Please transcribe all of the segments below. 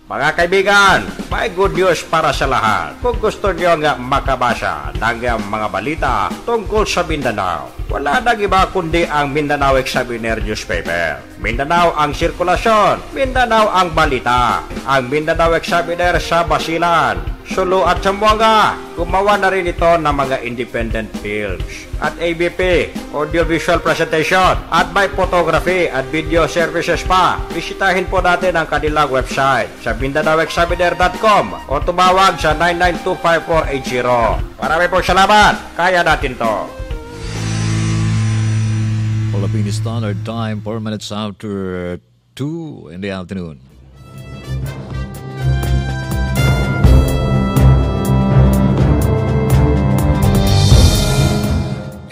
Mga kaibigan, may good news para sa lahat. Kung gusto nyo nga makabasa ng mga balita tungkol sa Mindanao, wala nang iba kundi ang Mindanao Examiner newspaper. Mindanao ang sirkulasyon, Mindanao ang balita. Ang Mindanao Examiner sa Basilan, Sulu at Zamboanga. Gumawa na rin ito ng mga independent films at ABP, audiovisual presentation at may photography at video services pa. Bisitahin po natin ang kanilang website sa MindanaoExaminer.com o tumawag sa 9925480. Marami pong salamat. Kaya natin to. Philippine Standard Time, 4 minutes after 2 in the afternoon.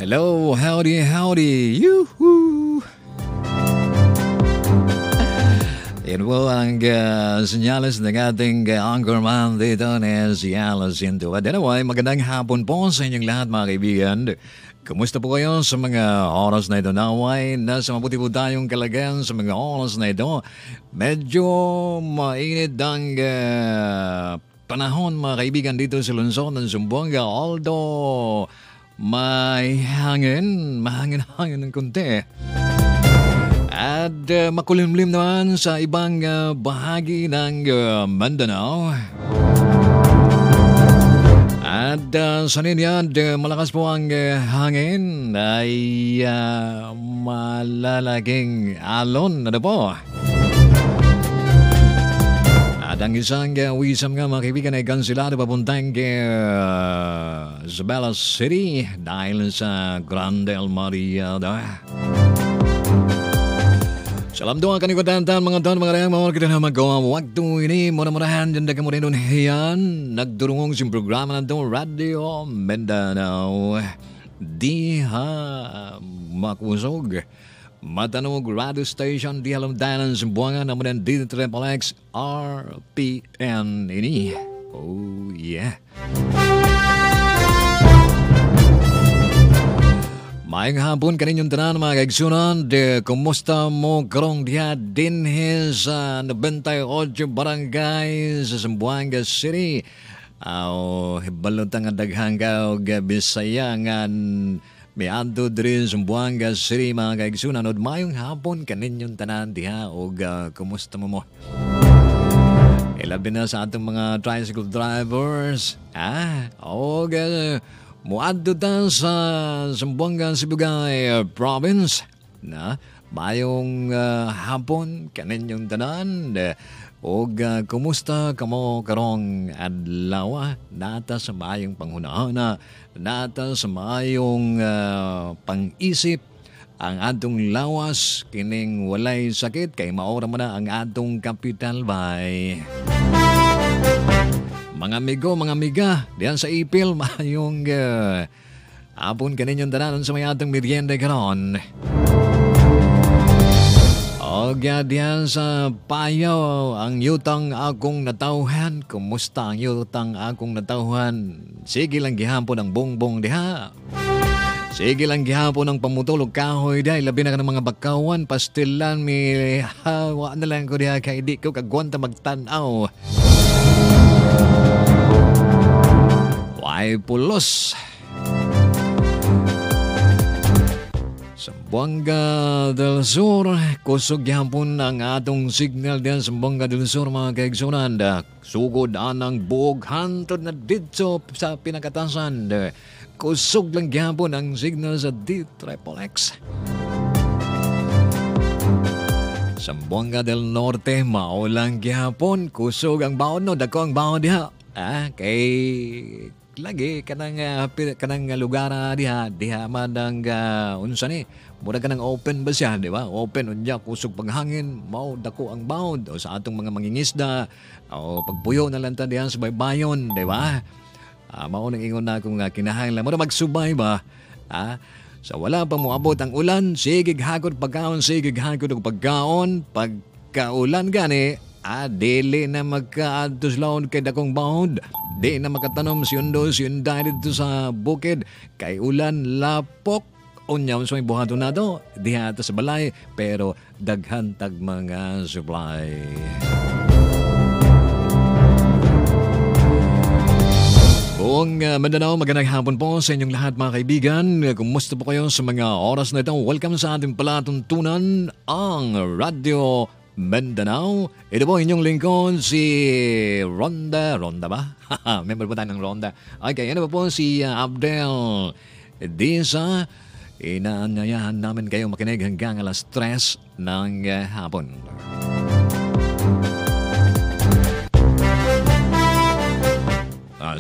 Hello, howdy, yoo-hoo! Yan po ang senyales ng ating anchorman dito na si Alice Into. At anyway, magandang hapon po sa inyong lahat mga kaibigan. Kumusta po kayo sa mga oras na ito? Naway, nasa mabuti po tayong kalagayan sa mga oras na ito. Medyo mainit ang panahon mga kaibigan dito sa lungsod ng Zamboanga. Although may mahangin ng konti. At makulimlim naman sa ibang bahagi ng Mindanao. At sa ninyad, malakas po ang hangin ay malalaking alon na po. At ang isang wisam nga mga kaibigan ay kansilado papuntang Isabela City dahil sa Grande Almariada. Salam doa kanikutan mga taon mga rayang mga kita na magawa waktu ini mudah-mudahan janda kamu rin hiyan nagdurungong sim programa na itong Radio Mindanao diha makusog Matanog Radio Station di halamdanan Zamboanga naman din D-Triple-X RPN ini. Oh yeah. Maayong hapon kaninyong tanan mga kaigsunan. Kumusta mo karong diha din sa 98 barangay sa Zamboanga City. Hibalutang ang daghang ka o Bisaya nga may adto diri sa Zamboanga City mga kaigsunan. Od maayong hapon kaninyong tanan diha o kumusta mo? Ilabi na sa atong mga tricycle drivers. Muadto ta sa Zamboanga Sibugay Province na mayong hapon kaninyong tanan o kumusta kamo karong adlaw nata sa mayong panghunahuna nata sa mayong pang-isip ang atong lawas kining walay sakit kay maora man na ang atong capital bay. Mga amigo, mga amiga, diyan sa ipil, mayong apon kaninyong tanan sa may atong merienda karon. O diyan sa payaw, ang yutang akong natauhan. Kumusta ang yutang akong natauhan? Sige lang gihapon ang bongbong diha. Sige lang gihapon ang pamutulog kahoy diha. Labi na ka ng mga bakawan, pastilan, may hawa na lang ko diha kay di ko kagwanta magtanaw. Why pulos? Zamboanga del Sur, kusog gihapon ang atong signal diyan sa Zamboanga del Sur mga kaigsunan. Sugod anang buog hantod na dito sa pinakatasan. Kusog lang gihapon ang signal sa D-Triple-X. Zamboanga del Norte, maulang gihapon. Kusog ang baon no, dako ang baon diha. Kay lagi kanang lugar diha madang unsa ni mura kanang open ba siya, di ba? Open unya kusog paghangin, mao dako ang baon o sa atong mga mangingisda o pagpuyo na lang ta diha sa baybayon, di ba? Mao nang ingon na akong kinahanglan mo magsubay ba? Sa wala pa moabot ang ulan, sige hagod pagkaon, sige hagod og pagkaon, pagkaulan gani, dili na magkaadtos laon kay dakong baon, di na makatanom siyunday dito sa bukid, kay ulan lapok, unyaw sa may buhato na to, diha sa balay, pero daghan tag mga supply. buong Mindanao, magandang hapon po sa inyong lahat mga kaibigan. Kumusta po kayo sa mga oras na ito? Welcome sa ating palatuntunan, ang Radio Mindanao. Ito po inyong lingkod, si Ronda. Ronda ba? Member po tayo ng Ronda. Okay, ano po si Abdel Disa. Inaanyayahan namin kayo makinig hanggang alas 3 ng hapon.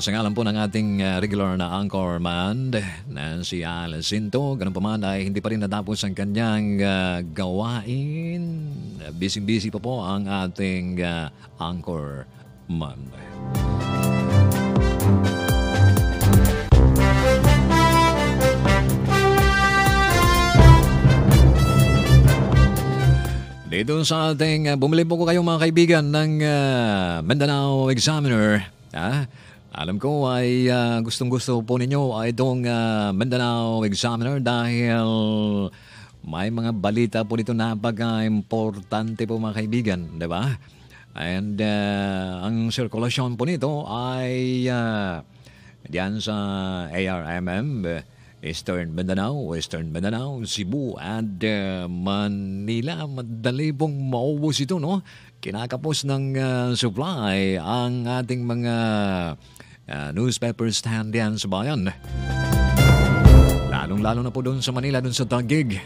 Sa ngalan po ng ating regular na anchorman na si Alacinto, ganun pa man ay hindi pa rin natapos ang kanyang gawain. Busy-busy pa po ang ating anchorman. Dito sa ating, bumili po ko kayong mga kaibigan ng Mindanao Examiner. Alam ko ay gustong-gusto po ninyo itong Mindanao Examiner dahil may mga balita po dito na napaka-importante po mga kaibigan, di ba? And ang sirkulasyon po nito ay diyan sa ARMM, Eastern Mindanao, Western Mindanao, Cebu at Manila. Madali pong maubos ito, no? Kinakapos ng supply ang ating mga newspaper stand yan sa bayan. Lalong-lalo na po doon sa Manila, doon sa Taguig.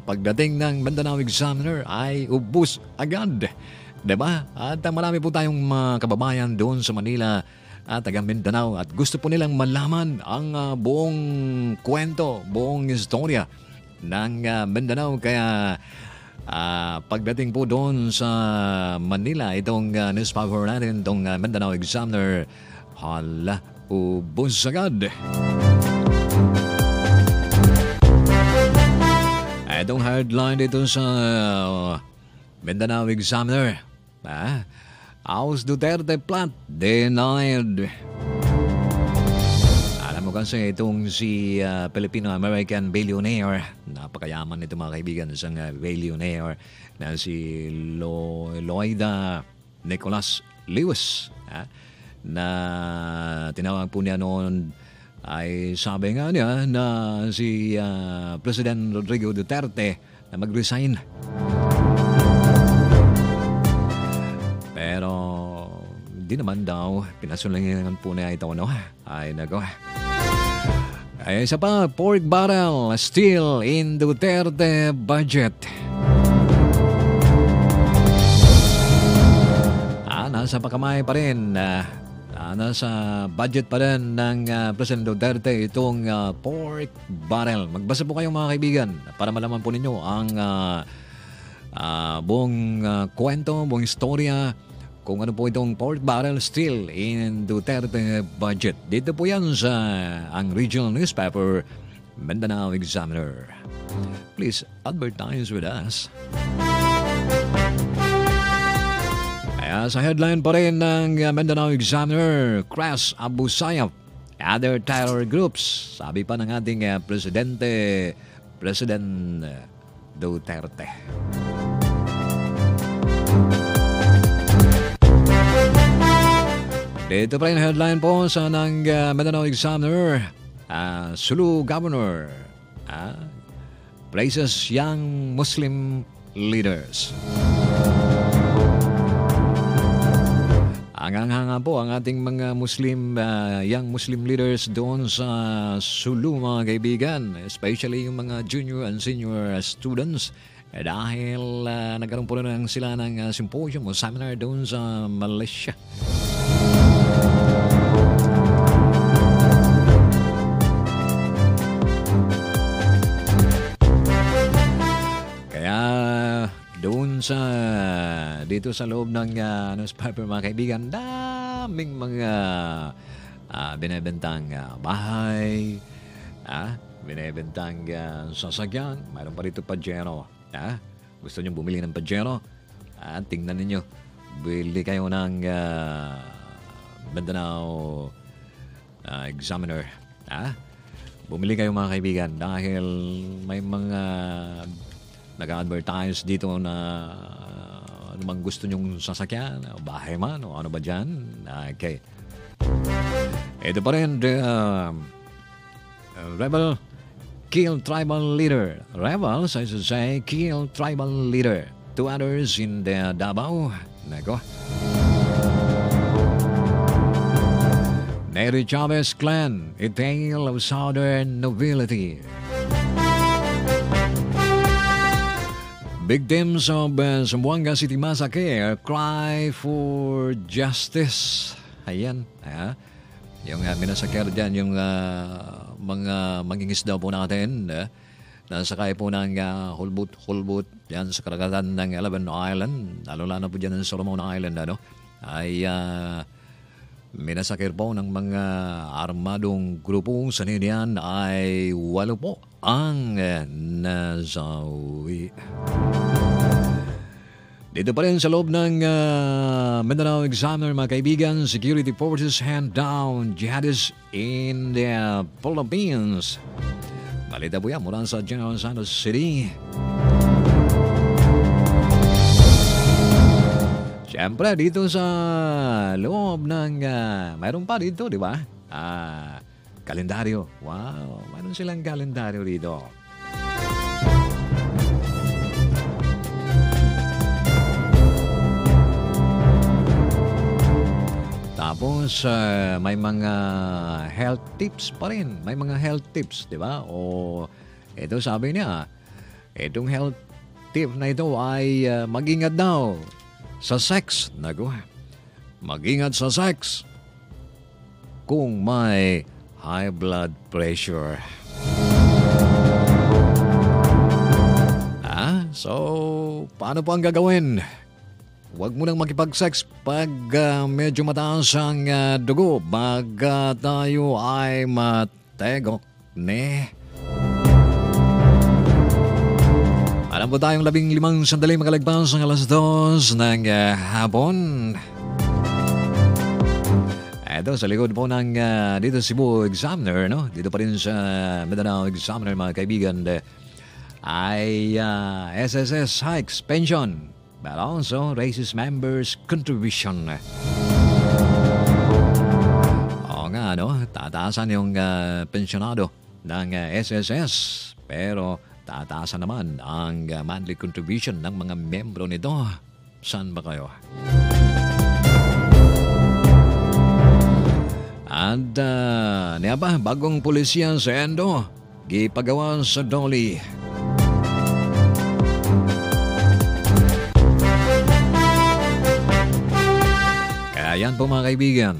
Pagdating ng Mindanao Examiner ay ubos agad. Diba? At marami po tayong mga kababayan doon sa Manila at taga Mindanao at gusto po nilang malaman ang buong kwento, buong istorya ng Mindanao. Kaya pagdating po doon sa Manila, itong newspaper natin, itong Mindanao Examiner, hala, ubos agad. Itong headline dito sa Mindanao Examiner, House Duterte plant denied. Alam mo kasi itong si Filipino-American billionaire, napakayaman nito mga kaibigan, isang billionaire na si Loida Nicolas Lewis, na tinawag po niya noon ay sabi nga niya na si President Rodrigo Duterte na mag-resign. Pero hindi naman daw, pinasulangan po niya ito, no? Ay, nako. Ay, isa pa, pork barrel still in Duterte budget. Nasa pakamay pa rin, nasa budget pa rin ng President Duterte itong pork barrel. Magbasa po kayo mga kaibigan para malaman po ninyo ang buong kwento, buong istorya kung ano po itong pork barrel still in Duterte budget. Dito po yan sa ang regional newspaper Mindanao Examiner. Please advertise with us. Sa headline pa rin ng Mindanao Examiner, crash Abu Sayyaf, other terror groups. Sabi pa ng ating President Duterte. Dito pa rin headline po sa ng Mindanao Examiner, Sulu Governor praises young Muslim leaders. Hanga-hanga po ang ating mga Muslim, young Muslim leaders doon sa Sulu mga kaibigan, especially yung mga junior and senior students dahil nagkaroon po rin sila ng symposium o seminar doon sa Malaysia. Doon sa dito sa loob ng newspaper mga kaibigan, daming mga binebentang bahay, binebentang sasakyan. Mayroon pa rito Pajero. Gusto nyo bumili ng Pajero? Tingnan ninyo, bili kayo ng Mindanao Examiner. Bumili kayo mga kaibigan dahil may mga nag-advertise dito na ano bang gusto nyong sasakyan, bahay man o ano ba dyan. Okay. Ito pa rin, the rebel kill tribal leader. Rebels, I should say, kill tribal leader. 2 others in the Davao. Nako. Neri Chavez clan, a tale of southern nobility. Victims of Zamboanga City Massacre cry for justice. Ayan. Yung minasakir dyan, yung mga mangingisda po natin. Nasakay po ng hulbut yan sa karagatan ng 11 Island. Lalo po dyan ng Solomon Island. Ay minasakir po ng mga armadong grupo. Sa niyan ay 8 po ang nasawi. Dito pa rin sa loob ng Mindanao Examiner, mga kaibigan, security forces hand down jihadists in the Philippines. Balita po yan mula sa General Santos City. Siyempre, dito sa loob ng, mayroon pa dito, di ba? Kalendaryo. Wow, mayroon silang kalendaryo dito. Tapos, may mga health tips pa rin. May mga health tips, di ba? O, ito sabi niya, itong health tip na ito ay mag-ingat daw sa sex. Naku, mag-ingat sa sex kung may high blood pressure. So, paano po ang gagawin? Huwag mo nang makipag-sex pag medyo mataas ang dugo. Baga tayo ay mategok, ne? Alam po tayong 15 sandali makalagpas ng alas 2 ng hapon. Ito sa likod po ng dito Cebu Examiner, no? Dito pa rin sa Mindanao Examiner, mga kaibigan, ay SSS hikes pension. But also raises members' contribution. Oo nga, no? Tataasan yung pensionado ng SSS. Pero tataasan naman ang monthly contribution ng mga membro nito. Saan ba kayo? At niya ba, bagong pulisya sa Endo, gipagawa sa Dolly. Ayan po mga kaibigan,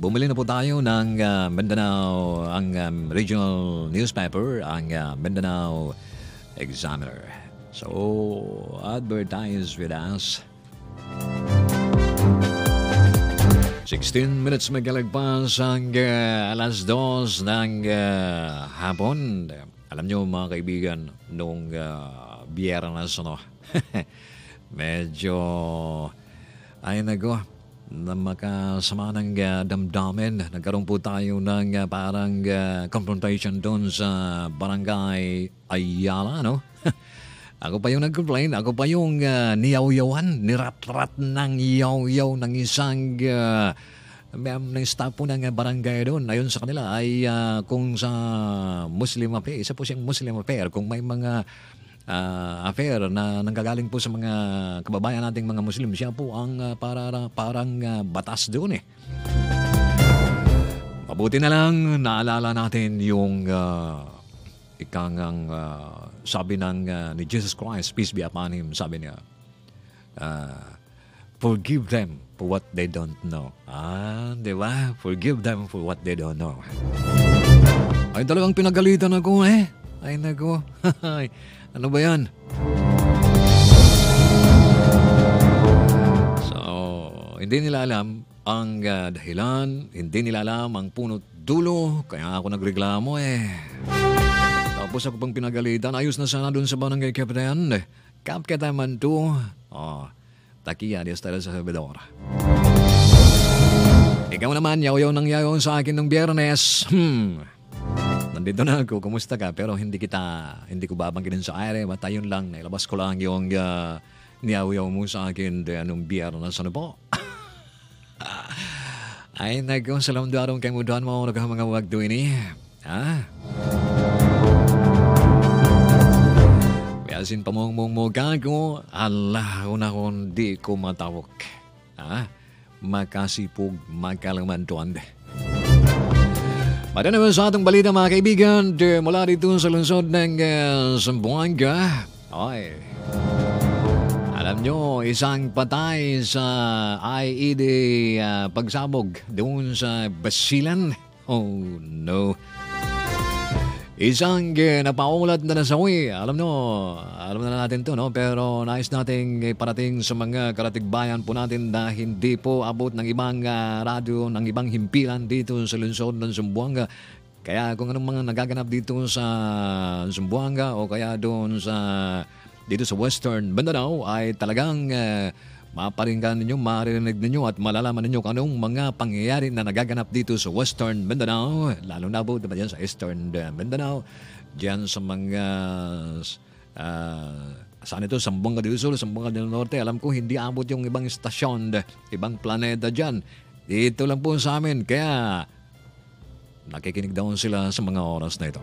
bumili na po tayo ng Mindanao, ang regional newspaper, ang Mindanao Examiner. So, advertise with us. 16 minutes magkalagpas ang alas 2 ng hapon. Alam nyo mga kaibigan, noong Biyernes, medyo ay na makasama ng damdamin. Nagkaroon po tayo ng parang confrontation doon sa Barangay Ayala, no? Ako pa yung nag-complain. Ako pa yung niyaw-yawan, nirat-rat ng yaw-yaw ng isang ng staff po ng barangay doon. Ayon sa kanila ay kung sa Muslim affair, isa po siyang Muslim affair. Kung may mga affair na nanggagaling po sa mga kababayan nating mga Muslim, siya po ang parang batas doon eh. Mabuti na lang naalala natin yung ikangang sabi ng ni Jesus Christ, peace be upon him, sabi niya, forgive them for what they don't know. Di ba? Forgive them for what they don't know. Ay, talagang pinagalitan ako eh. Ay, naku. Ano ba yan? So, hindi nila alam ang dahilan, hindi nila alam ang punot dulo, kaya ako nagreklamo eh. Tapos ako pang pinagalitan, ayos na sana dun sa barangay Captain. Captain man to. Takiya, Diyos tayo sa sabidor. Ikaw naman, yaw-yaw ng yaw sa akin nung Biyernes. Nandito na ako, kumusta ka? Pero hindi ko babanggitin sa aire. Matayon lang, nailabas ko lang yung niyaw-yaw mo sa akin nung Biyernes. Ano po? Ay, nagkong salam darong kay mudahan mo na mga wagdo ini. Biasin pamong gago, Allah una kong di ko matawag. Makasipog, magkalamantuan. Mada naman sa atong balita mga kaibigan, mula dito sa lungsod ng Zamboanga. Alam nyo, isang patay sa IED pagsabog doon sa Basilan. Oh no. Isang napaulat na nasawi. Alam na natin to, no? Pero nais nating parating sa mga karatigbayan po natin na hindi po abot ng ibang radyo, ng ibang himpilan dito sa lungsod ng Zamboanga. Kaya kung anong mga nagaganap dito sa Zamboanga o kaya doon dito sa Western Mindanao ay talagang maparinggan ninyo, maririnig ninyo at malalaman ninyo kung anong mga pangyayari na nagaganap dito sa Western Mindanao, lalo na po diba dyan sa Eastern Mindanao, dyan sa mga saan ito, Zamboanga del Sur, Zamboanga del Norte. Alam ko hindi abot yung ibang istasyon, ibang planeta dyan. Dito lang po sa amin, kaya nakikinig daw sila sa mga oras na ito.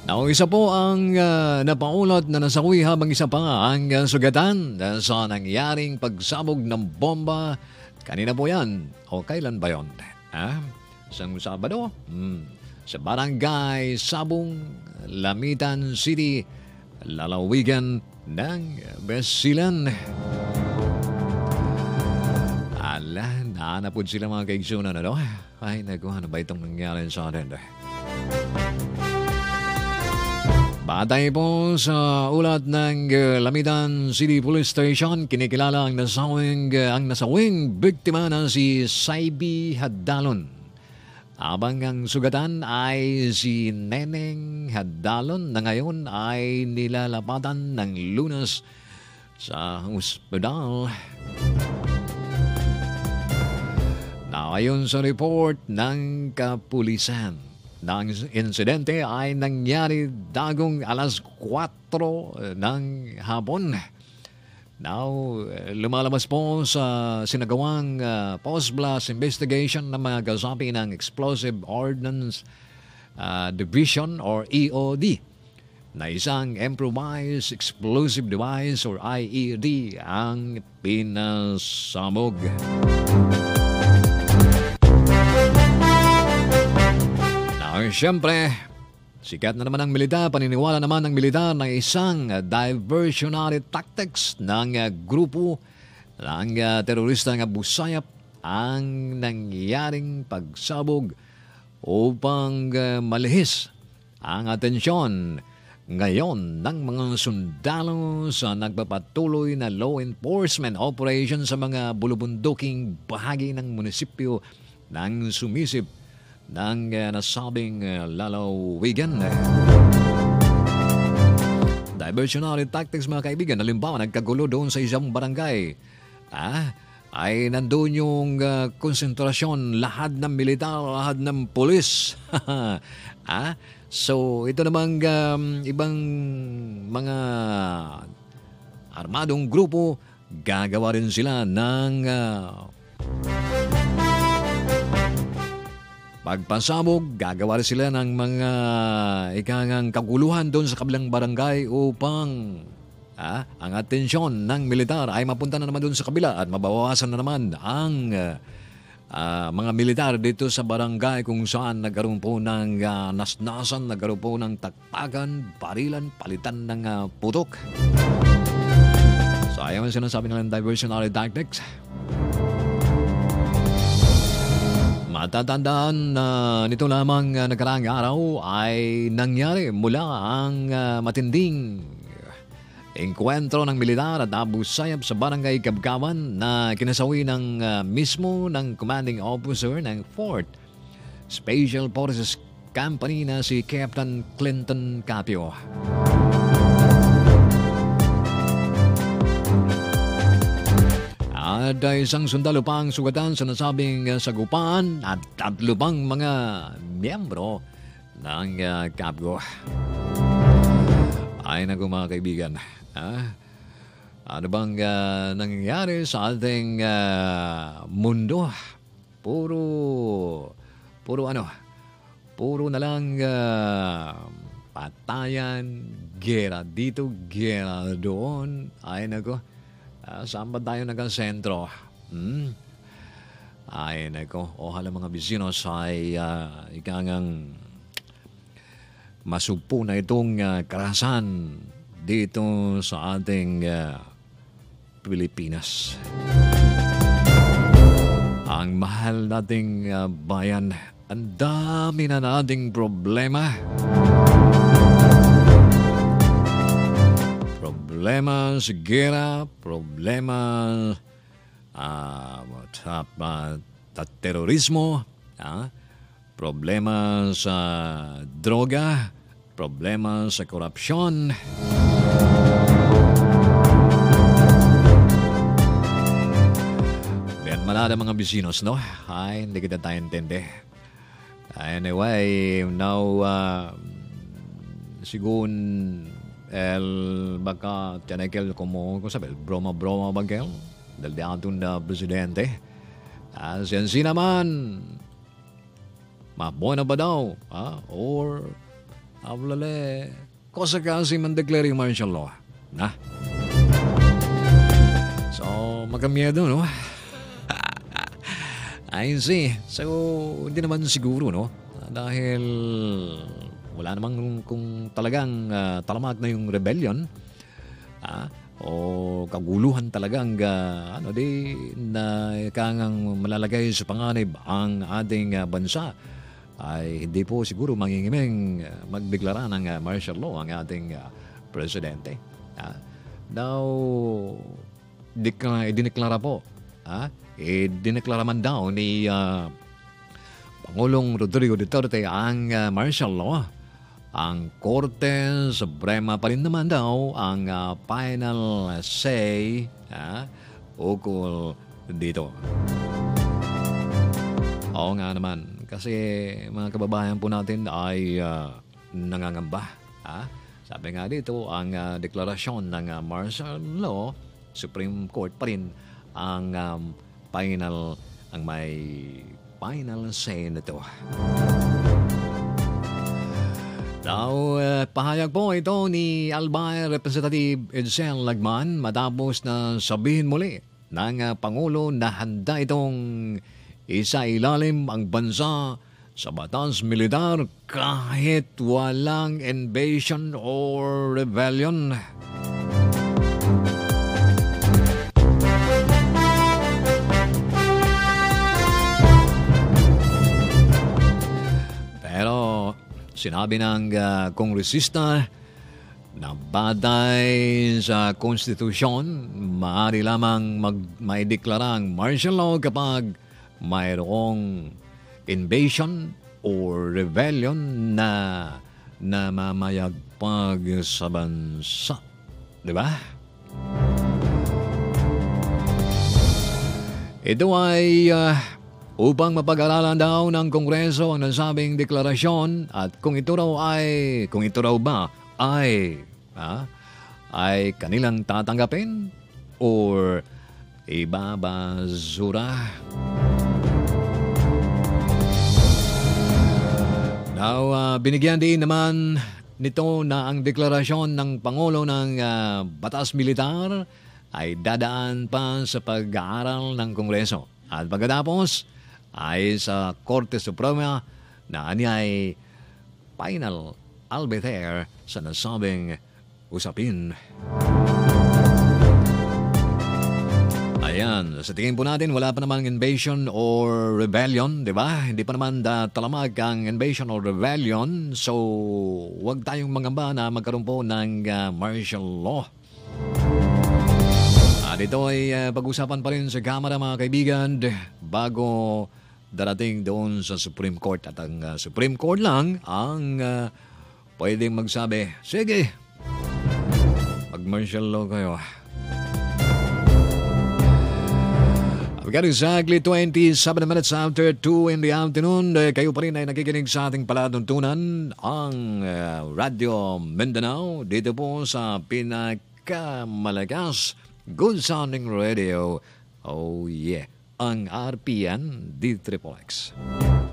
Now, isa po ang napaulat na nasawi habang isa pa ang sugatan sa nangyaring pagsabog ng bomba. Kanina po yan. O kailan ba yun? Isang Sabado? Sa Barangay Sabong, Lamitan City, lalawigan ng Basilan. Nahanapod sila mga kaigsunan. Ay, ano ba itong nangyari sa atin? Batay po sa ulat ng Lamitan City Police Station, kinikilala ang nasawing biktima na si Saibi Hadalon. Habang ang sugatan ay si Neneng Hadalon na ngayon ay nilalapatan ng Lunas sa ospital. Ayon sa report ng kapulisan, ang insidente ay nangyari dagong alas 4 ng hapon. Now, lumalabas po sa sinagawang post-blast investigation na mga kasapi ng Explosive Ordnance Division or EOD na isang improvised explosive device or IED ang pinasabog. Siyempre, sikat na naman ang militar, paniniwala naman ng militar na isang diversionary tactics ng grupo ng terorista ng Abu Sayyaf ang nangyaring pagsabog upang malihis ang atensyon ngayon ng mga sundalo sa nagpapatuloy na law enforcement operation sa mga bulubunduking bahagi ng munisipyo ng sumisip ng nasabing lalawigan. Diversionary tactics mga kaibigan, halimbawa nagkagulo doon sa isang barangay. Ay nandun yung konsentrasyon, lahat ng militar, lahat ng pulis. So ito namang ibang mga armadong grupo, gagawa rin sila ng pagpasabog, gagawa rin sila ng mga ikangang kaguluhan doon sa kabilang barangay upang ang atensyon ng militar ay mapunta na naman doon sa kabila at mabawasan na naman ang mga militar dito sa barangay kung saan nagkaroon po ng nasnasan, nagkaroon po ng takpakan, barilan, palitan ng putok. So ayaw sinasabi nilang diversionary tactics. Matatandaan na nito lamang nakaraang araw ay nangyari mula ang matinding engkwentro ng militar at Abu Sayyaf sa Barangay Kabkaban na kinasawi ng mismo ng commanding officer ng 4th Special Forces Company na si Captain Clinton Capio. At isang sundalo pang sugatan sa nasabing sagupaan at 3 pang mga miyembro ng Capco. Ay naku mga kaibigan, Ano bang nangyayari sa ating mundo? Puro, puro ano, puro na lang patayan, gera dito, gera doon. Ay nako, saan ba tayo nagkasentro? Ay nako, ohala mga bisinos ay ikangang masugpo na itong karahasan dito sa ating Pilipinas. Ang mahal nating bayan, ang dami na nating problema. Problema sa gera, problema terorismo, problema sa droga, problema sa korupsyon. Yan malala mga bisinos, no? Ay, hindi kita tayo intindi. Anyway, now, sigun baka tiyanekel como sabi, broma bagel dal diantun na presidente. Siyansi naman, mabuhay na ba daw? Or, ablale, kosa kasi man declare yung martial law. Na? So, magamyedo, no? I see. So, hindi naman siguro, no? Dahil wala namang kung talagang talamak na yung rebellion, o kaguluhan talagang na kangang malalagay sa panganib ang ating bansa, ay hindi po siguro mangingiming magdeklara ng martial law ang ating presidente. Now, idineklara po, idineklara man daw ni Pangulong Rodrigo Duterte ang martial law. Ang Korte Suprema pa rin naman daw ang final say ukol dito. Oo nga naman, kasi mga kababayan po natin ay nangangamba. Sabi nga dito, ang deklarasyon ng martial law, Supreme Court pa rin ang may final say nito. Now, pahayag po ito ni Albay Representative Edsel Lagman matapos na sabihin muli ng Pangulo na handa itong isa-ilalim ang bansa sa batas militar kahit walang invasion or rebellion. Sinabi ng kongresista na batay sa konstitusyon, maaari lamang maideklara ang martial law kapag mayroong invasion or rebellion na namamayagpag sa bansa. Diba? Ito ay upang mapag-aralan daw ng Kongreso ang nasabing deklarasyon at kung ito raw ba ay kanilang tatanggapin or ibabasura. Now, binigyan din naman nito na ang deklarasyon ng Pangulo ng Batas Militar ay dadaan pa sa pag-aaral ng Kongreso. At pagkatapos ay sa Korte Suprema na ay final albiter sa nasabing usapin. Ayan, sa tingin po natin wala pa namang invasion or rebellion, di ba? Hindi pa naman talamag ang invasion or rebellion, so huwag tayong mangamba na magkaroon po ng martial law. At ito ay pag-usapan pa rin sa Kamara mga kaibigan bago darating doon sa Supreme Court. At ang Supreme Court lang ang pwedeng magsabi, sige, mag-martial law kayo. We've got exactly 27 minutes after 2 in the afternoon. Kayo pa rin ay nakikinig sa ating palatuntunan ang Radio Mindanao dito po sa pinakamalakas Good Sounding Radio. Oh yeah, ang RPN D-Triple-X.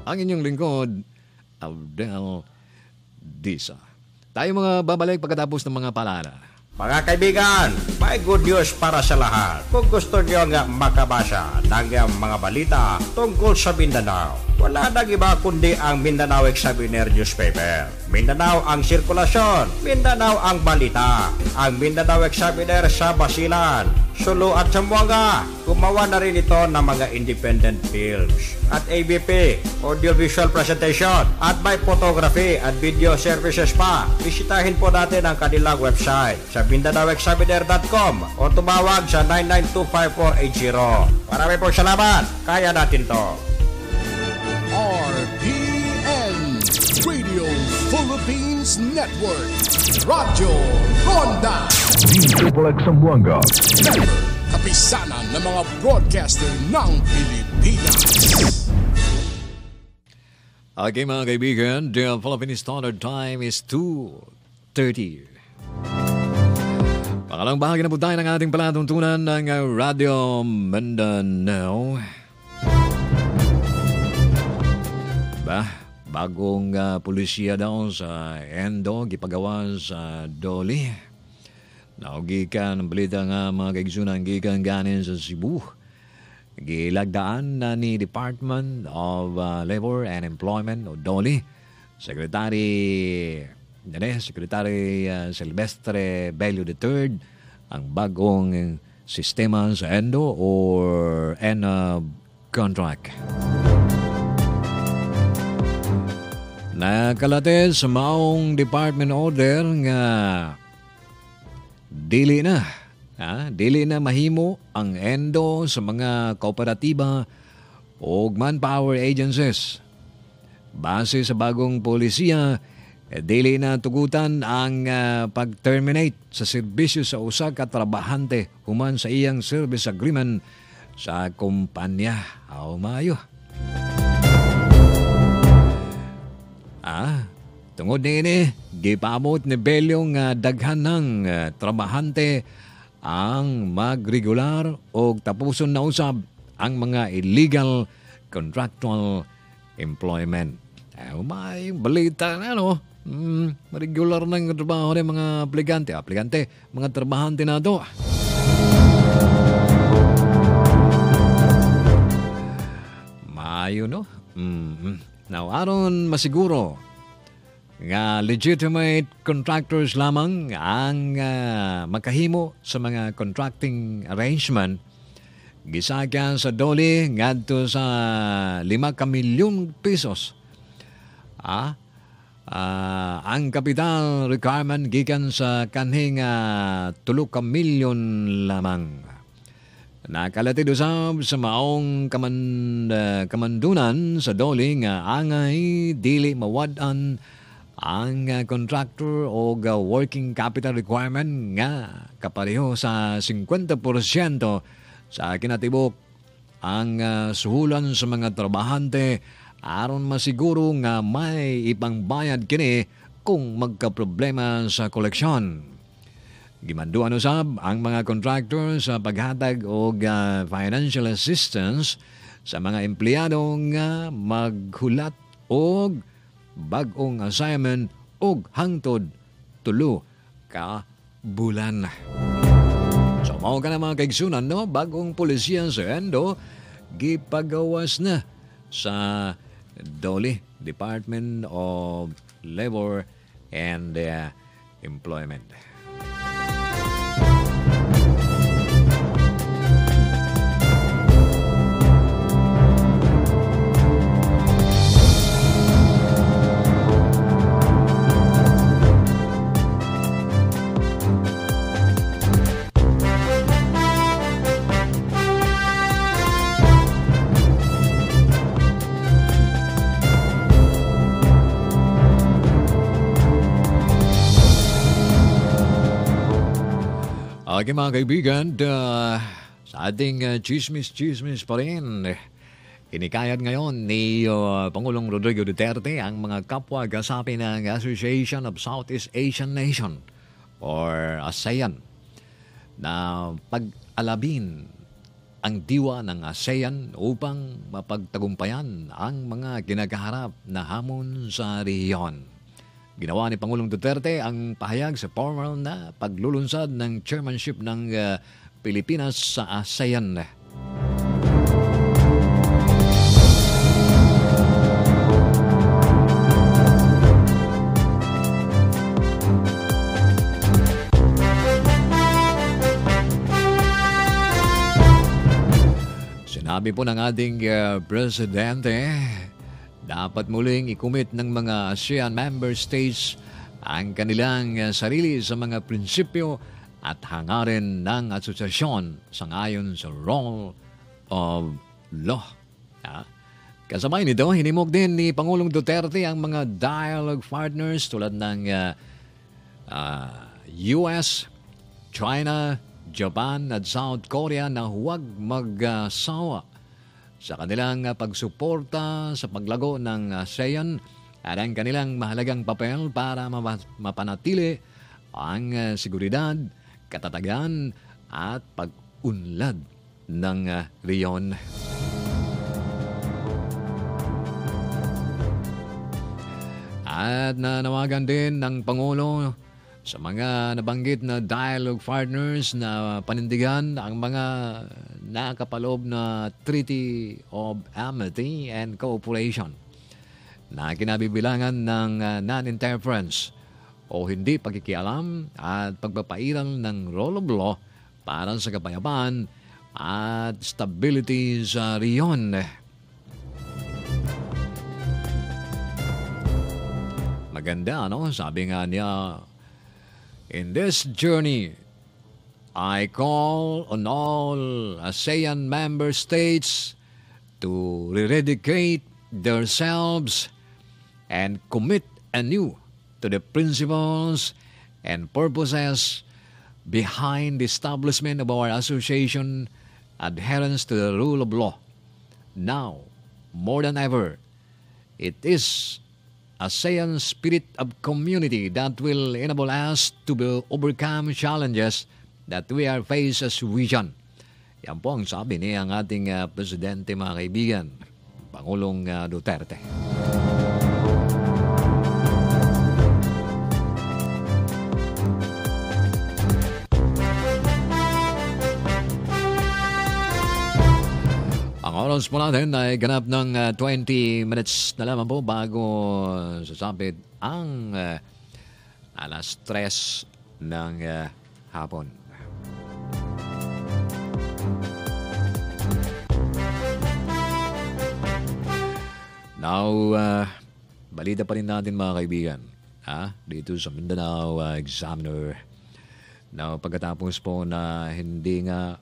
Ang inyong lingkod, Abdel Disa. Tayo mga babalik pagkatapos ng mga paalala. Mga kaibigan, may good news para sa lahat. Kung gusto nyo nga makabasa ng mga balita tungkol sa Mindanao, wala nang iba kundi ang Mindanao Examiner Newspaper. Mindanao ang sirkulasyon, Mindanao ang balita. Ang Mindanao Examiner sa Basilan, Sulu at Zamboanga. Gumawa na rin ito ng mga independent films at ABP, audiovisual presentation, at may photography at video services pa. Bisitahin po natin ang kanilang website sa MindanaoExaminer.com o tumawag sa 9925480. Marami pong salamat. Kaya natin to. RPN Radio Philippines Network. Radyo Ronda. D-Triple-X Zamboanga. Kapisanan ng mga broadcaster ng Pilipinas. Okay mga kaibigan, the Philippine Standard Time is 2:30. Pangalang bahagi na po tayo ng ating palatuntunan ng Radio Mindanao. Bagong pulisya daw sa Endo, gipagawa sa Doli. Naugikan ang balita nga mga kaigsunan gikan ganin sa Cebu. Gilagdaan na ni Department of Labor and Employment o Doli, Secretary Silvestre Bello III, ang bagong sistema sa Endo or ENAB contract. Nakalate sa maong department order nga dili na mahimo ang Endo sa mga kooperatiba o manpower agencies. Base sa bagong polisiya, dili na tugutan ang pag-terminate sa serbisyo sa usa ka trabahante human sa iyang service agreement sa kumpanya. Mayo. Tungod nini, gipamot ni Bello nga daghan ng trabahante ang magregular o tapuson na usab ang mga illegal contractual employment. May balita na regular ng trabaho ng mga aplikante, mga trabahante na ito. Maayo, no? Now, aron masiguro nga legitimate contractors lamang ang makahimo sa mga contracting arrangement, gisakyan sa Doli ngadto sa 5 ka milyong pesos. Ang capital requirement gikan sa kanhing 3 ka milyon lamang. Nakalatid usab sa maong kamandunan sa Doli nga angay dili mawad-an ang contractor o working capital requirement nga kapareho sa 50% sa kinatibok ang suhulan sa mga trabahante aron masiguro nga may ipangbayad kini kung magkaproblema sa koleksyon. Gimanduan usab ang mga contractor sa paghatag og financial assistance sa mga empleyado nga maghulat og bag-ong assignment og hangtod 3 ka bulan. So mao ka na mga kaigsunan, no? Bagong polisiya sa Endo gipagawas na sa Doli Department of Labor and Employment. Okay mga kaibigan, sa ating chismis pa rin, kinikayat ngayon ni Pangulong Rodrigo Duterte ang mga kapwa kasapi ng Association of Southeast Asian Nation or ASEAN na pag-alabin ang diwa ng ASEAN upang mapagtagumpayan ang mga kinakaharap na hamon sa rehiyon. Ginawa ni Pangulong Duterte ang pahayag sa formal na paglulunsad ng chairmanship ng Pilipinas sa ASEAN. Sinabi po ng ating Presidente, dapat muling ikumit ng mga ASEAN member states ang kanilang sarili sa mga prinsipyo at hangarin ng asosasyon sangayon sa rule of law. Kasabay nito, hinimok din ni Pangulong Duterte ang mga dialogue partners tulad ng US, China, Japan at South Korea na huwag magsawa sa kanilang pagsuporta sa paglago ng ASEAN at ang kanilang mahalagang papel para mapanatili ang seguridad, katatagan at pag-unlad ng rehiyon. At nanawagan din ng Pangulo sa mga nabanggit na dialogue partners na panindigan ang mga nakapaloob na Treaty of Amity and Cooperation na kinabibilangan ng non-interference o hindi pagkikialam at pagpapairal ng rule of law para sa kapayapaan at stability sa rehiyon. Maganda, no? Sabi nga niya, in this journey, I call on all ASEAN member states to rededicate themselves and commit anew to the principles and purposes behind the establishment of our association, adherence to the rule of law. Now, more than ever, it is ASEAN spirit of community that will enable us to overcome challenges that we are faced as region. Yan po ang sabi ni ang ating Presidente, mga kaibigan, Pangulong Duterte. Ang oras po natin ay ganap ng 20 minutes na lamang po bago sasapit ang alas 3 ng hapon. Now, balita pa rin natin, mga kaibigan, dito sa Mindanao Examiner. Now, pagkatapos po na hindi nga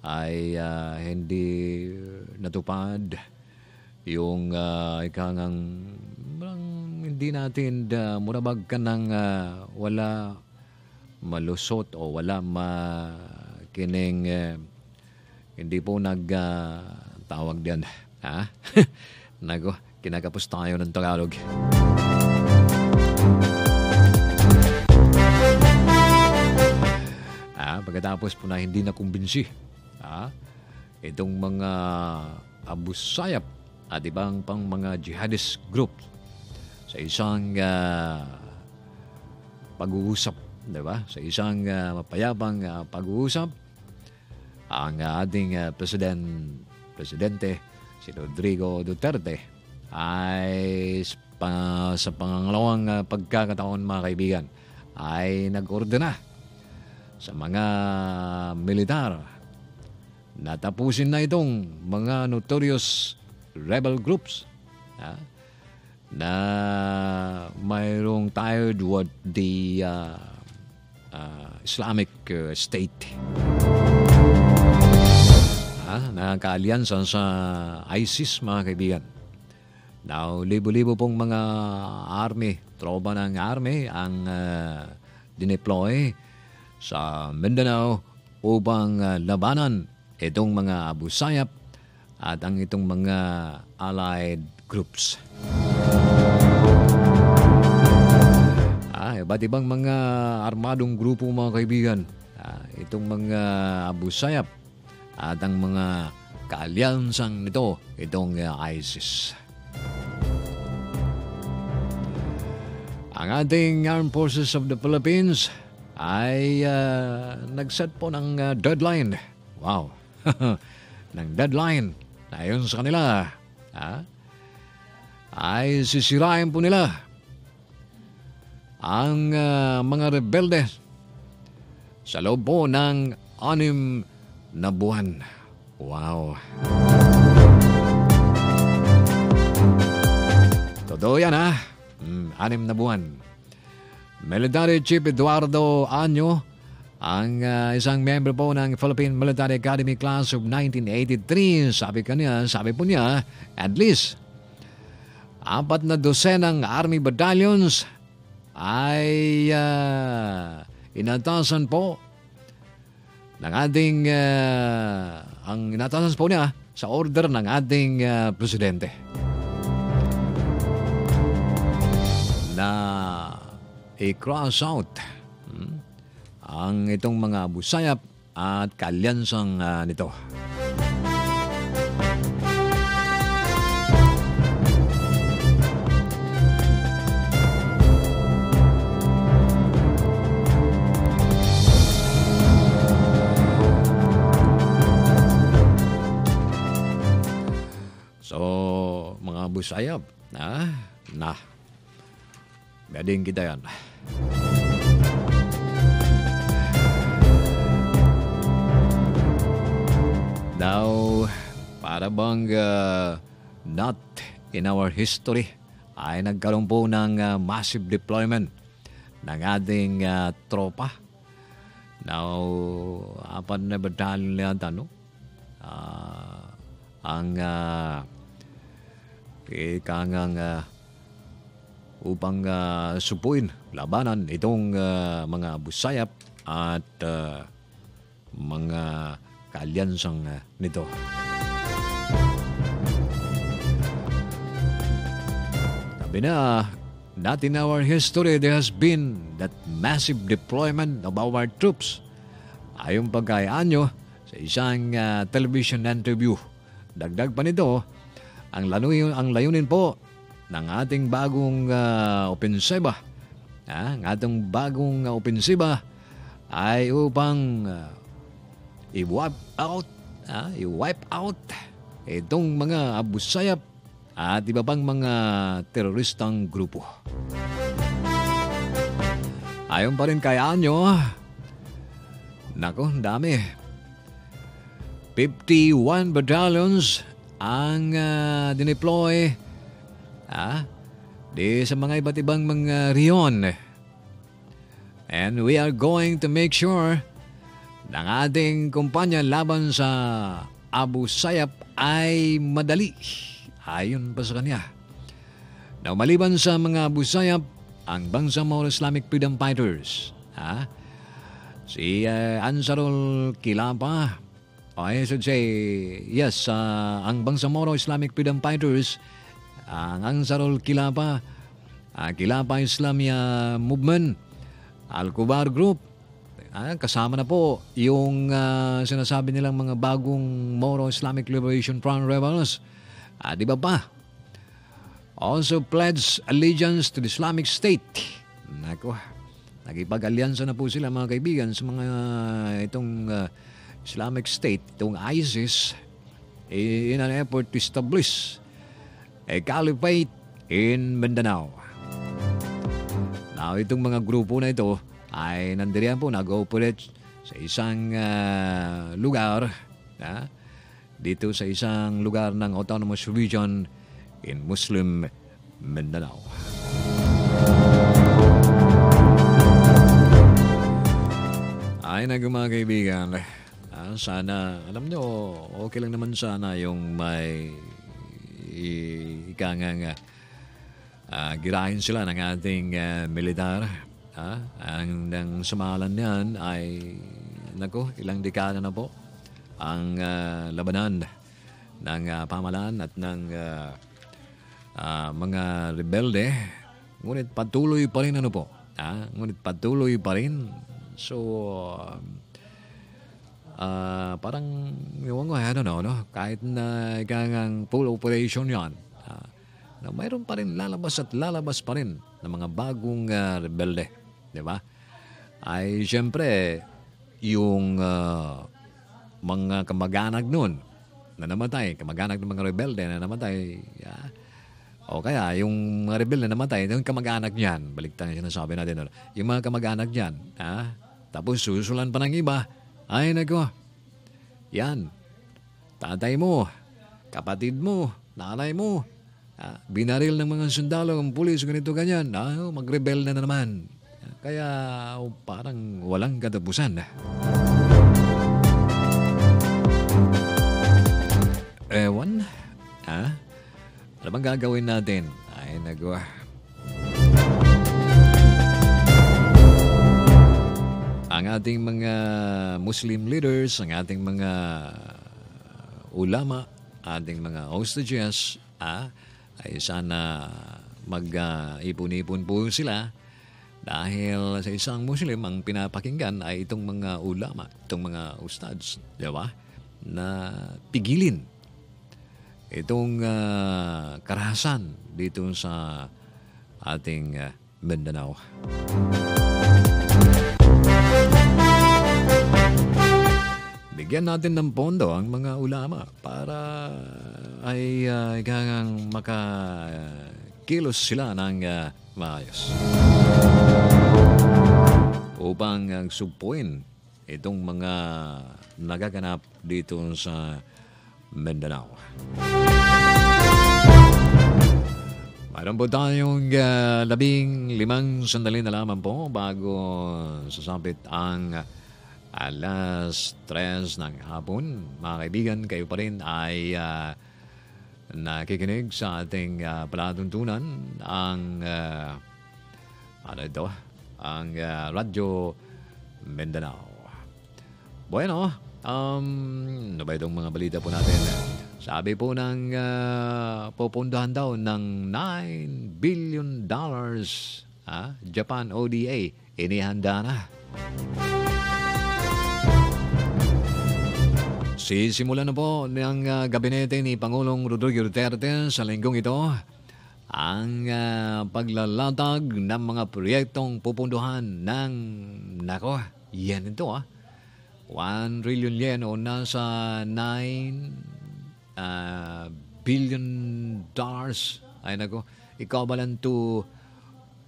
ay hindi natupad yung ikangang hindi natin murabag ka ng wala malusot o wala makining hindi po tawag diyan, Nago, kinakapos tayo ng Tagalog. Pagkatapos po na hindi nakumbinsi itong mga Abu Sayyaf at ibang pang mga jihadist group sa isang pag-uusap, diba? Sa isang mapayapang pag-uusap, ang ating Presidente si Rodrigo Duterte ay sa pangalawang pagkakataon, mga kaibigan, ay nag-ordena sa mga militar na tapusin na itong mga notorious rebel groups na mayroong tied with the Islamic State. Nakaka-alyansa sa ISIS, mga kaibigan. Now, libo-libo pong mga tropa ng army ang dineploy sa Mindanao upang labanan itong mga Abu Sayyaf at ang itong mga allied groups. Iba't ibang mga armadong grupo, mga kaibigan, itong mga Abu Sayyaf at ang mga kaalyansang nito, itong ISIS. Ang ating Armed Forces of the Philippines ay nag-set po ng deadline. Wow! ng deadline na yun sa kanila. Ay sisirain po nila ang mga rebelde sa loob po ng 6 na buwan. Wow! Totoo yan 6 na buwan. Military Chief Eduardo Año, ang isang member po ng Philippine Military Academy Class of 1983, sabi po niya, at least 4 dozenang Army battalions ay inatasan po ng ating ang inatasan po niya sa order ng ating presidente na i-cross out ang itong mga Abu Sayyaf at kalyansang nito. So, mga Abu Sayyaf, gading kita yan. Now, para bang not in our history ay nagkaroon po ng massive deployment ng ating tropa. Now, 4 na battalion yata, no? Ang ikangang upang supuin, labanan itong mga Abu Sayyaf at mga kaalyansang nito. Sabi na, not in our history there has been that massive deployment of our troops. Ayon pagkayaan nyo sa isang television interview. Dagdag pa nito, ang layunin po ng ating bagong opensiba, ang ating bagong opensiba ay upang i-wipe out itong mga Abu Sayyaf at iba pang mga teroristang grupo. Ayon pa rin kay Anyo, nako, dami. 51 battalions ang dineploy sa mga iba't ibang mga riyon. And we are going to make sure ng ating kumpanya laban sa Abu Sayyaf ay madali. Ayon pa sa kanya. Now, maliban sa mga Abu Sayyaf, ang Bangsamoro Islamic Freedom Fighters, si Ansarul Kilapa, I should say, yes, ang Bangsamoro Islamic Freedom Fighters, ang Ansarul Kilapa, Kilapa Islamia Movement, Al-Kubar Group, kasama na po yung sinasabi nilang mga bagong Moro Islamic Liberation Front rebels. Di ba pa? Also pledged allegiance to the Islamic State. Nako, nagipag-alyansa na po sila mga kaibigan sa mga itong Islamic State, itong ISIS, in an effort to establish a caliphate in Mindanao. Now, itong mga grupo na ito ay nandiriyan po, nag-ooperate sa isang lugar, dito sa isang lugar ng Autonomous Region in Muslim Mindanao. Ay, mga kaibigan, sana, alam nyo, okay lang naman sana yung may ikangang girahin sila ng ating militar. Ang samalan niyan ay, ilang dekada na po ang labanan ng pamahalaan at ng mga rebelde. Ngunit patuloy pa rin Ngunit patuloy pa rin. So, parang, ewan ko, I don't know, no? Kahit na ikangang full operation yan, na mayroon pa rin lalabas at lalabas pa rin ng mga bagong rebelde. Di ba? Ay, siyempre, yung mga kamag-anak nun na namatay, kamag-anak ng mga rebelde na namatay, o kaya yung mga rebelde na namatay, yung kamag-anak niyan, baliktad na sinasabi natin, yung mga kamag-anak niyan, tapos susulan pa ng iba, ay nako, yan, tatay mo, kapatid mo, nanay mo, binaril ng mga sundalo, ang pulis, ganito, ganyan, magrebel na naman. Kaya parang walang katapusan. Ewan, ano bang gagawin natin? Ay, nagawa. Ang ating mga Muslim leaders, ang ating mga ulama, ating mga hostages, ay sana mag-ipon-ipon po sila dahil sa isang Muslim ang pinapakinggan ay itong mga ulama, itong mga ustads, di ba? Na pigilin itong karahasan dito sa ating Mindanao. Bigyan natin ng pondo ang mga ulama para ay makakilos sila ng maayos. Upang supuin itong mga nagaganap dito sa Mindanao. Mayroon po tayong 15 sandali na lamang po bago sasapit ang alas 3 ng hapon. Mga kaibigan, kayo pa rin ay nakikinig sa ating palatuntunan ang ang Radyo Mindanao. Bueno, ano ba itong mga balita po natin? Sabi po ng pupundahan daw ng $9 billion Japan ODA, inihanda na. Sisimulan na po ng gabinete ni Pangulong Rodrigo Duterte sa linggong ito ang paglalatag ng mga proyektong pupunduhan ng, yan ito 1 trillion yen o nasa $9 billion ay equivalent to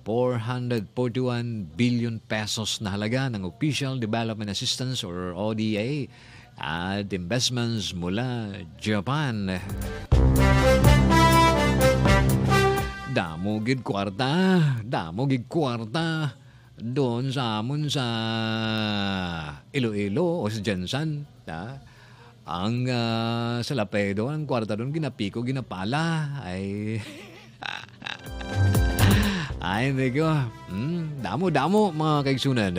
441 billion pesos na halaga ng Official Development Assistance or ODA at investments mula Japan. Damogid kwarta doon sa amon sa Iloilo o sa Jensan. Ang sa Lapedo, ang kwarta doon ginapiko, ginapala. Ay niko. Damo mga kaigsunan.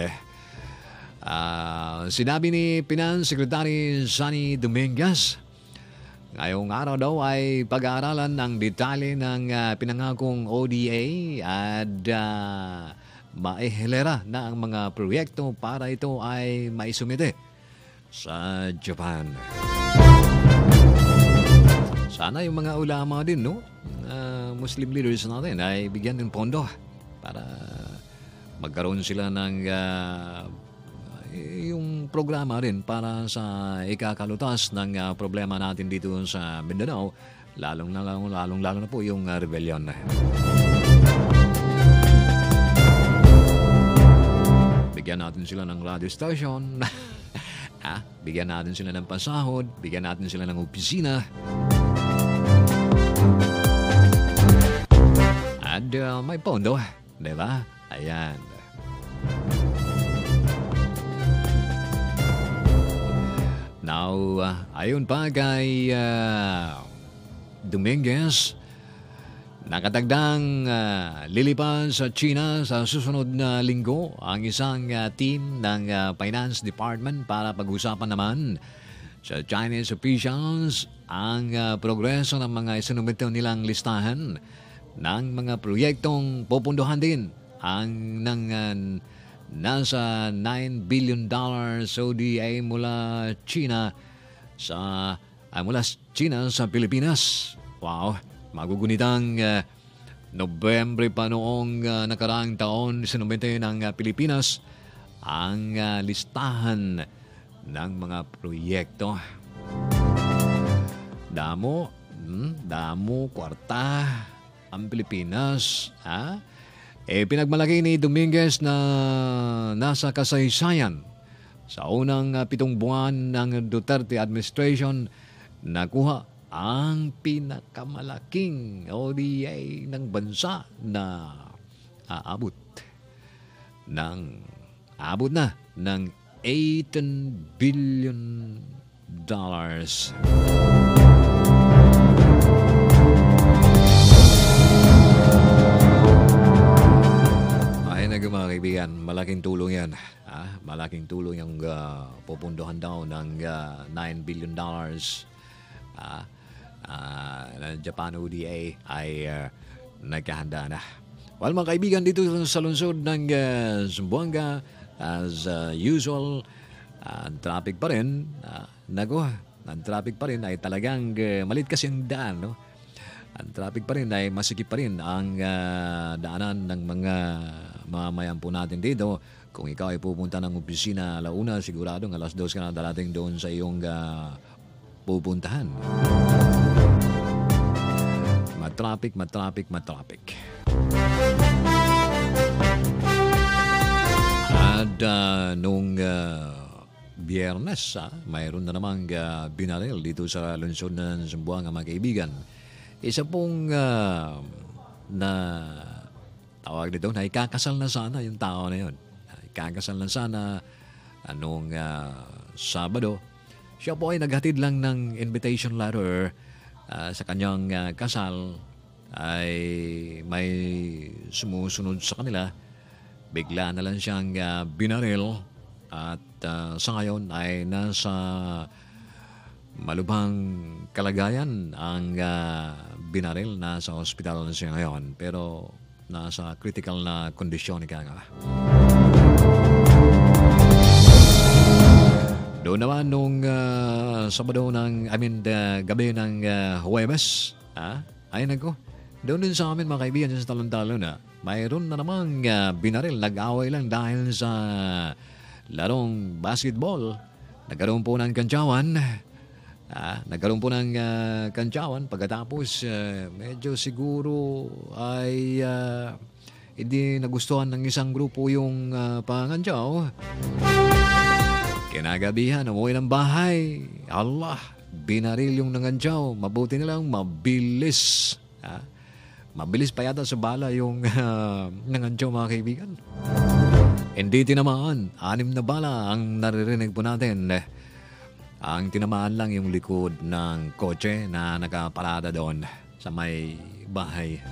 Sinabi ni Finance Secretary Sonny Dominguez, ngayong araw daw ay pag-aaralan ng detalye ng pinangakong ODA at maihilera na ang mga proyekto para ito ay maisumite sa Japan. Sana yung mga ulama din, Muslim leaders natin ay bigyan ng pondo para magkaroon sila ng yung programa rin para sa ikakalutas ng problema natin dito sa Mindanao, lalong na po yung rebellion. Bigyan natin sila ng radio station, bigyan natin sila ng pasahod, bigyan natin sila ng opisina. At may pondo, di ba? Ayan. Now, ayon pa kay Dominguez, nakatagdang lilipas sa China sa susunod na linggo ang isang team ng Finance Department para pag-usapan naman sa Chinese officials ang progreso ng mga isinumito nilang listahan ng mga proyektong pupunduhan din ang nasa $9 billion ODA mula China sa Pilipinas. Wow, magugunitang Nobyembre pa noong nakaraang taon sinumite ng Pilipinas ang listahan ng mga proyekto. Damo kwarta ang Pilipinas. Pinagmalaki ni Dominguez na nasa kasaysayan sa unang 7 buwan ng Duterte administration nakuha ang pinakamalaking ODA ng bansa na aabot na ng $18 billion. Ay mga kaibigan, malaking tulong yan. Malaking tulong yung pupundohan daw ng $9 billion. Japan ODA ay nagkahanda na. Well, mga kaibigan, dito sa lungsod ng Zamboanga, as usual, ang traffic pa rin. Ang traffic pa rin ay talagang malit kasi ang daan, no? Ang traffic pa rin ay masikip pa rin ang daanan ng mga mamayan po natin dito. Kung ikaw ay pupunta ng opisina alauna, siguradong 2:00 ka na darating doon sa iyong pupuntahan. Matraffic. At nung Biyernes, mayroon na namang binaril dito sa lungsod ng Zamboanga, mga kaibigan. Isa pong na tawag dito, na ikakasal na sana yung tao na yun. Ikakasal na sana nung Sabado. Siya po ay naghatid lang ng invitation letter sa kanyang kasal, ay may sumusunod sa kanila. Bigla na lang siyang binaril at sa ngayon ay nasa malubhang kalagayan ang binaril. Nasa ospital na siya ngayon, pero nasa critical na kondisyon ika nga. Doon naman nung gabi ng Huwebes, doon din sa amin mga kaibigan sa Talon-Talon mayroon na namang binaril. Nag-away lang dahil sa larong basketball. Nagkaroon po ng kantsawan. Pagkatapos medyo siguro ay hindi nagustuhan ng isang grupo yung pangantsaw. Kinagabihan, umuwi ng bahay. Allah, binaril yung nangantsaw. Mabuti nilang mabilis. Mabilis pa yata sa bala yung nangantsaw, mga kaibigan. Hindi tinamaan. 6 na bala ang naririnig po natin. Ang tinamaan lang yung likod ng kotse na nakaparada doon sa may bahay.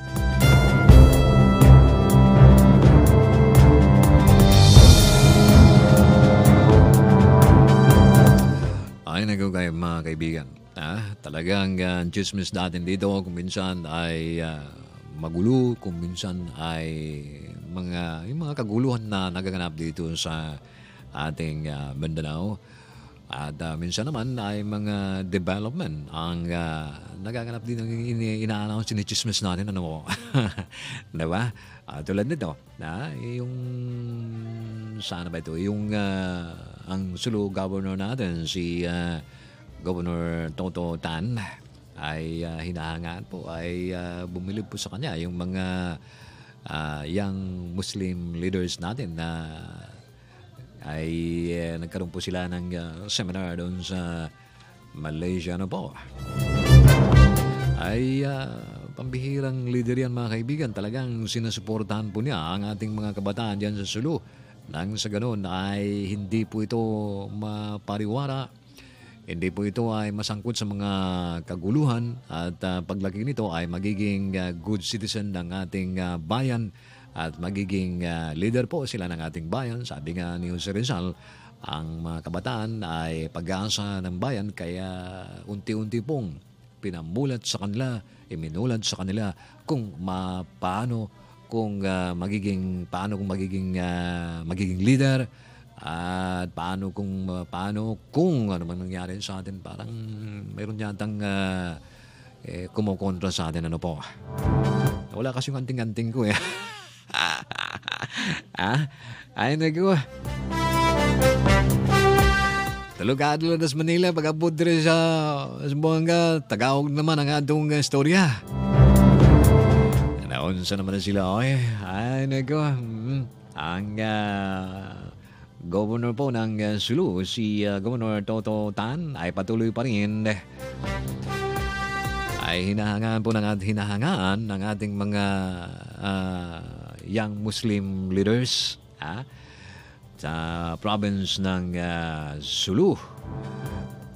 Ay nagugay mga kaibigan. Talagang chismis natin dito kung minsan ay magulo, kung minsan ay yung mga kaguluhan na nagaganap dito sa ating Mindanao. At minsan naman ay mga development ang nagaganap din ng ina-announce, sinichismis natin. Ano mo? Diba? Tulad nito, yung sana ba ito? Yung ang Sulu governor natin, si Governor Toto Tan, ay hinahangaan po, ay bumilib po sa kanya yung mga young Muslim leaders natin na ay nagkaroon po sila ng seminar doon sa Malaysia. Ay pambihirang leader yan, mga kaibigan. Talagang sinusuportahan po niya ang ating mga kabataan dyan sa Sulu. Nang sa ganun ay hindi po ito mapariwara, hindi po ito ay masangkot sa mga kaguluhan, at paglaki nito ay magiging good citizen ng ating bayan at magiging leader po sila ng ating bayan. Sabi nga ni Jose Rizal, ang mga kabataan ay pag-asa ng bayan, kaya unti-unti pong pinamulat sa kanila, iminulad sa kanila kung paano, paano kung magiging leader at paano kung ano man nangyari sa atin, parang mayroon yatang kumukontra sa atin, ano po. Wala kasi yung anting-anting ko eh. Ay naku. Talukado na sa Manila, pag-abot rin sa Zamboanga, Tagaog naman ang atong storya. Naunsa naman na sila, oy. Ay naku. Ang governor po ng Sulu, si Governor Toto Tan, ay patuloy pa rin ay hinahangaan ng ating mga young Muslim leaders sa province ng Sulu.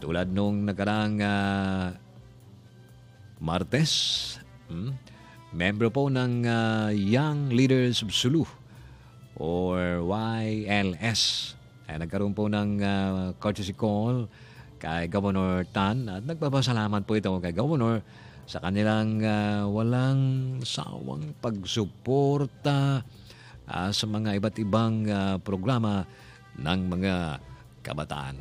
Tulad nung nakarang Martes, member po ng Young Leaders of Sulu or YLS ay nagkaroon po ng courtesy call kay Governor Tan at nagpapasalamat po ito kay Governor sa kanilang walang sawang pagsuporta sa mga iba't ibang programa ng mga kabataan.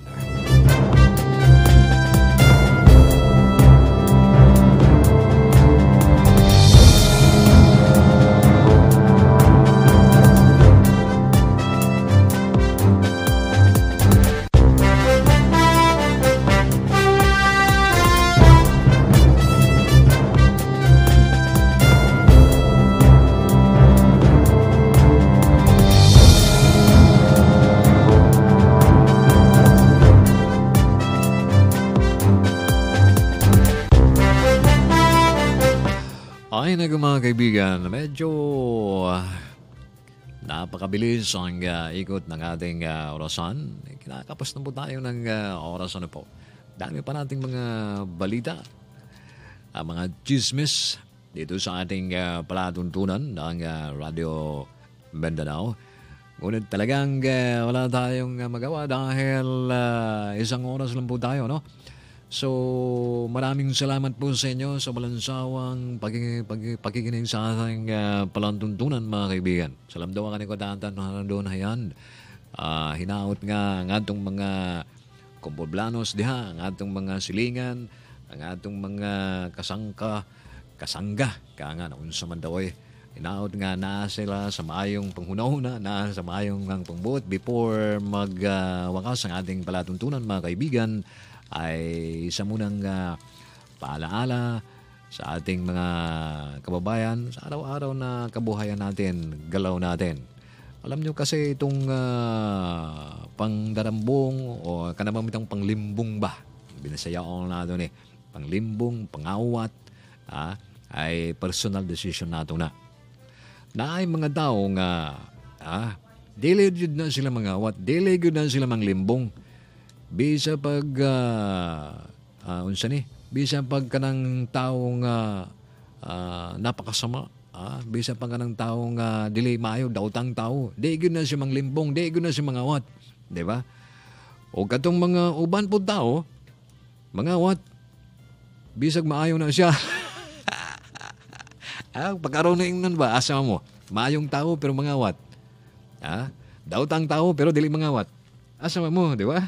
Ay naku mga kaibigan, medyo napakabilis ang ikot ng ating orasan. Kinakapos na po tayo ng orasan na po. Dami pa nating mga balita, mga chismis dito sa ating palatuntunan ng Radio Mindanao. Ngunit talagang wala tayong magawa dahil isang oras lang po tayo, no? So, maraming salamat po sa inyo sa balansawang pakikinig sa ating palantuntunan, mga kaibigan. Salamdawa ka ni ko tantan na doon hayan. Hinaot nga ang atong mga kumpoblanos diha, ang atong mga silingan, ang atong mga kasangga, kaya nga naunsa man daw hinaot nga na sila sa maayong panghunahuna, na sa maayong ng pangbuot before magwakas ang ating palatuntunan, mga kaibigan. Ay isa munang paalaala sa ating mga kababayan sa araw-araw na kabuhayan natin, galaw natin. Alam nyo kasi itong pangdarambong o kanamang itong panglimbong ba? Binasayaon na doon panglimbong, pangawat, ay personal decision nato na. Na ay mga tao nga, dili jud na sila mangawat, dili jud na sila manglimbong. Bisa pag bisa pag kanang taong napakasama, bisa pag kanang taong dili maayo daotang tao, di gyud na siya manglimbong, di gyud na siya mangawat, di ba? O katong mga uban pud tao mangawat, bisag maayo na siya. Pagkaroon na ingnon ba asa mo maayong tao pero mangawat, daotang tao pero dili mangawat, asa mo, di ba?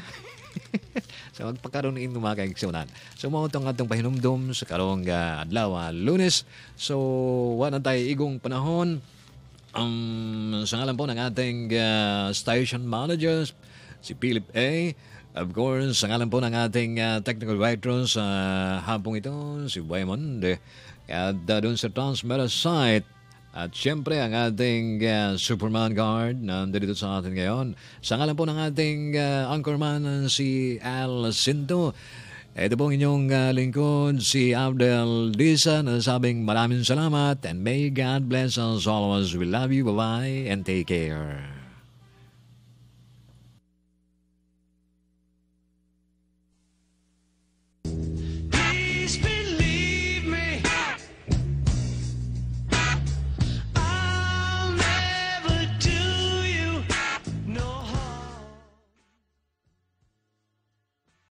So magpakaroon ng mga kaigsunan. So mo itong atong pahinumdum sa karong adlaw, Lunes. So wala tayo igong panahon. Sa ngalan po ng ating station manager, si Philip A. Of course, sa ngalan po ng ating technical writer sa hapong ito, si Waymond. At doon sa transmitter site, at siyempre, ang ating Superman Guard na nandito sa atin ngayon. Sa ngalan po ng ating anchorman, si Al Cinto. Ito pong inyong lingkod, si Abdel Disa, na sabing maraming salamat and may God bless us always. We love you. Bye-bye and take care.